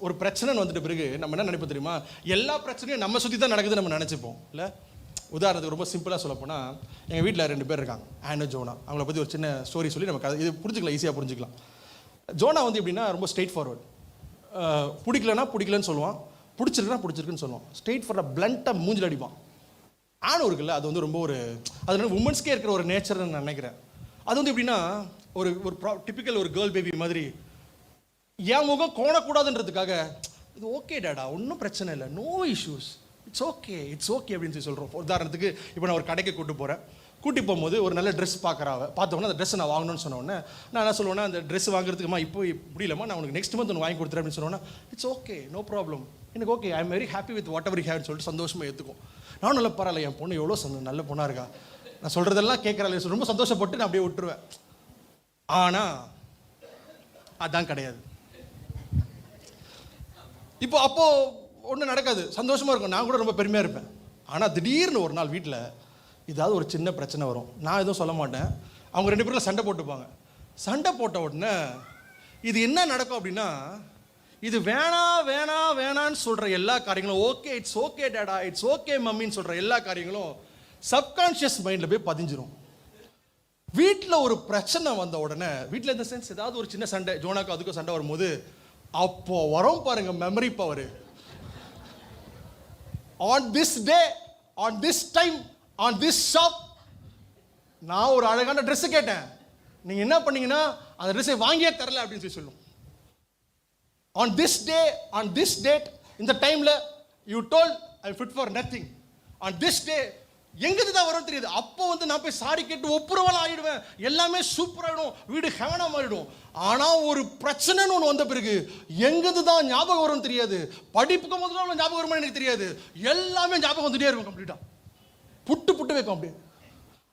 ஒரு பிரச்சனைன்னு வந்துட்ட பிறகு நம்ம என்ன நினைப்போம் தெரியுமா, எல்லா பிரச்சனையும் நம்ம சுற்றி தான் நடக்குது நம்ம நினச்சிப்போம் இல்லை. உதாரணத்துக்கு ரொம்ப சிம்பிளாக சொல்லப்போனால், எங்கள் வீட்டில் 2 பேர் இருக்காங்க, ஆண்ட் ஜோனா. அவங்கள பற்றி ஒரு சின்ன ஸ்டோரி சொல்லி நமக்கு இது புரிஞ்சுக்கலாம், ஈஸியாக புரிஞ்சுக்கலாம். ஜோனா வந்து எப்படின்னா ரொம்ப ஸ்ட்ரெயிட் ஃபார்வர்ட். பிடிக்கலன்னு சொல்லுவான், பிடிச்சிருக்குன்னு சொல்லுவான். ஸ்ட்ரெயிட் ஃபார்வர்டாக பிளண்ட்டாக மூஞ்சில் அடிப்பான். ஆணும் இருக்குல்ல, அது வந்து ரொம்ப ஒரு அது உமன்ஸ்கே இருக்கிற ஒரு நேச்சர்னு நான் நினைக்கிறேன். அது வந்து எப்படின்னா ஒரு டிப்பிக்கல் ஒரு கேர்ள் பேபி மாதிரி, என் முகம் கோணக்கூடாதுன்றதுக்காக இது ஓகே டாடா, ஒன்றும் பிரச்சனை இல்லை, நோ இஷ்யூஸ், இட்ஸ் ஓகே அப்படின்னு சொல்லி சொல்கிறோம். உதாரணத்துக்கு இப்போ நான் ஒரு கடைக்கு கூட்டி போகும்போது ஒரு நல்ல ட்ரெஸ் பார்த்தோன்னா அந்த ட்ரெஸ் நான் வாங்கணும்னு சொன்னோன்னே நான் என்ன சொல்லுவேன்னா, அந்த ட்ரெஸ் வாங்குறதுக்குமா இப்போ முடியலமா, நான் உனக்கு நெக்ஸ்ட் மந்த் ஒன்று வாங்கி கொடுத்துறேன் அப்படின்னு சொன்னோன்னா, இட்ஸ் ஓகே, நோ ப்ராப்ளம், எனக்கு okay, I am very happy with whatever you ஹேவ்னு சொல்லிட்டு சந்தோஷமாக ஏற்றுக்கும். நானும் நல்லா பரவாயில்ல, என் பொண்ணு எவ்வளோ நல்ல பொண்ணாக இருக்கா, நான் சொல்கிறதெல்லாம் கேட்குறாள், ரொம்ப சந்தோஷப்பட்டு நான் அப்படியே விட்டுருவேன். ஆனால் அதான் கிடையாது. அப்போது ஒன்றும் நடக்காது, சந்தோஷமாக இருக்கும், நான் கூட ரொம்ப பெருமையாக இருப்பேன். ஆனால் திடீர்னு ஒரு நாள் வீட்டில் ஏதாவது ஒரு சின்ன பிரச்சனை வரும். நான் எதுவும் சொல்ல மாட்டேன், அவங்க 2 பேரும் சண்டை போட்டுப்பாங்க. சண்டை போட்ட உடனே இது என்ன நடக்கும் அப்படின்னா, இது வேணான்னு சொல்கிற எல்லா காரியங்களும், okay it's okay daddy, it's okay மம்மின்னு சொல்கிற எல்லா காரியங்களும் சப்கான்ஷியஸ் மைண்டில் போய் பதிஞ்சிரும். வீட்டில் ஒரு பிரச்சனை வந்த உடனே, வீட்டில் இந்த சென்ஸ் ஏதாவது ஒரு சின்ன சண்டை, ஜோனாக்கு அதுக்கும் சண்டை வரும்போது, அப்போ வரும் பாருங்க memory power. On this day, on this time, on this shop, நான் ஒரு அழகான ட்ரெஸ் கேட்டேன், நீங்க என்ன பண்ணீங்கன்னா அந்த ட்ரெஸ்ஸை வாங்கியே தரல அப்படின்னு சொல்லி சொல்லும். On this day, on this date, இந்த டைம்ல you told I fit for nothing. On this day, எங்கிருந்து தான் வரும் தெரியுது. அப்போ வந்து நான் போய் சாரி கேட்டு ஒப்புரவெல்லாம் ஆகிடுவேன், எல்லாமே சூப்பராகிடும், வீடு ஹெவனாக மாறிடும். ஆனால் ஒரு பிரச்சனைன்னு ஒன்று வந்த பிறகு எங்கிருந்து தான் ஞாபகம் வரும் தெரியாது, படிப்புக்கு முதல்ல ஞாபகம் வருமா எனக்கு தெரியாது, எல்லாமே ஞாபகம் வந்துட்டே இருக்கும், கம்ப்ளீட்டாக புட்டு வைக்கும் அப்படியே.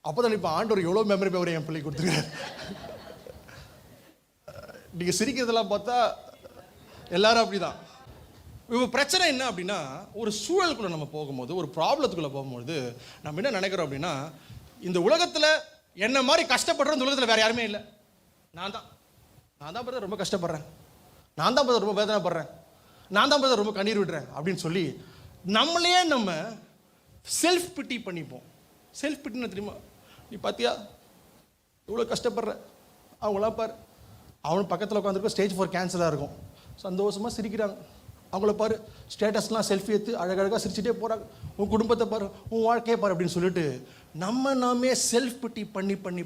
அப்போ தான் இப்போ ஆண்டவர் எவ்வளோ மெமரி பவர் என் பிள்ளை கொடுத்துருக்காரு. நீங்கள் சிரிக்கிறதெல்லாம் பார்த்தா எல்லாரும் அப்படிதான். இப்போ பிரச்சனை என்ன அப்படின்னா, ஒரு சூழலுக்குள்ளே நம்ம போகும்போது, ஒரு ப்ராப்ளத்துக்குள்ளே போகும்போது நம்ம என்ன நினைக்கிறோம் அப்படின்னா, இந்த உலகத்தில் என்ன மாதிரி கஷ்டப்படுற இந்த உலகத்தில் வேறு யாருமே இல்லை, நான் தான் பிரதர் ரொம்ப கஷ்டப்படுறேன், நான் தான் பிரதர் ரொம்ப வேதனைப்படுறேன், நான் தான் பிரதர் ரொம்ப கண்ணீர் விடுறேன் அப்படின்னு சொல்லி நம்மளே நம்ம செல்ஃப் பிட்டி பண்ணிப்போம். செல்ஃப் பிட்டின்னு தெரியுமா, நீ பார்த்தியா இவ்வளோ கஷ்டப்படுற, அவங்களாம் பாரு, அவன் பக்கத்தில் உட்காந்துருக்கோம், ஸ்டேஜ் 4 கேன்சராக இருக்கும், சந்தோஷமாக சிரிக்கிறாங்க, அவங்கள பாரு, ஸ்டேட்டஸ்லாம் செல்ஃபி எடுத்து அழகழகாக சிரிச்சுட்டே போகிறாங்க, உன் குடும்பத்தை பாரு, உன் வாழ்க்கையை பாரு அப்படின்னு சொல்லிட்டு நாமே செல்ஃப் பிட்டி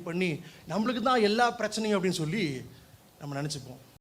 பண்ணி நம்மளுக்கு தான் எல்லா பிரச்சனையும் அப்படின்னு சொல்லி நம்ம நினச்சிப்போம்.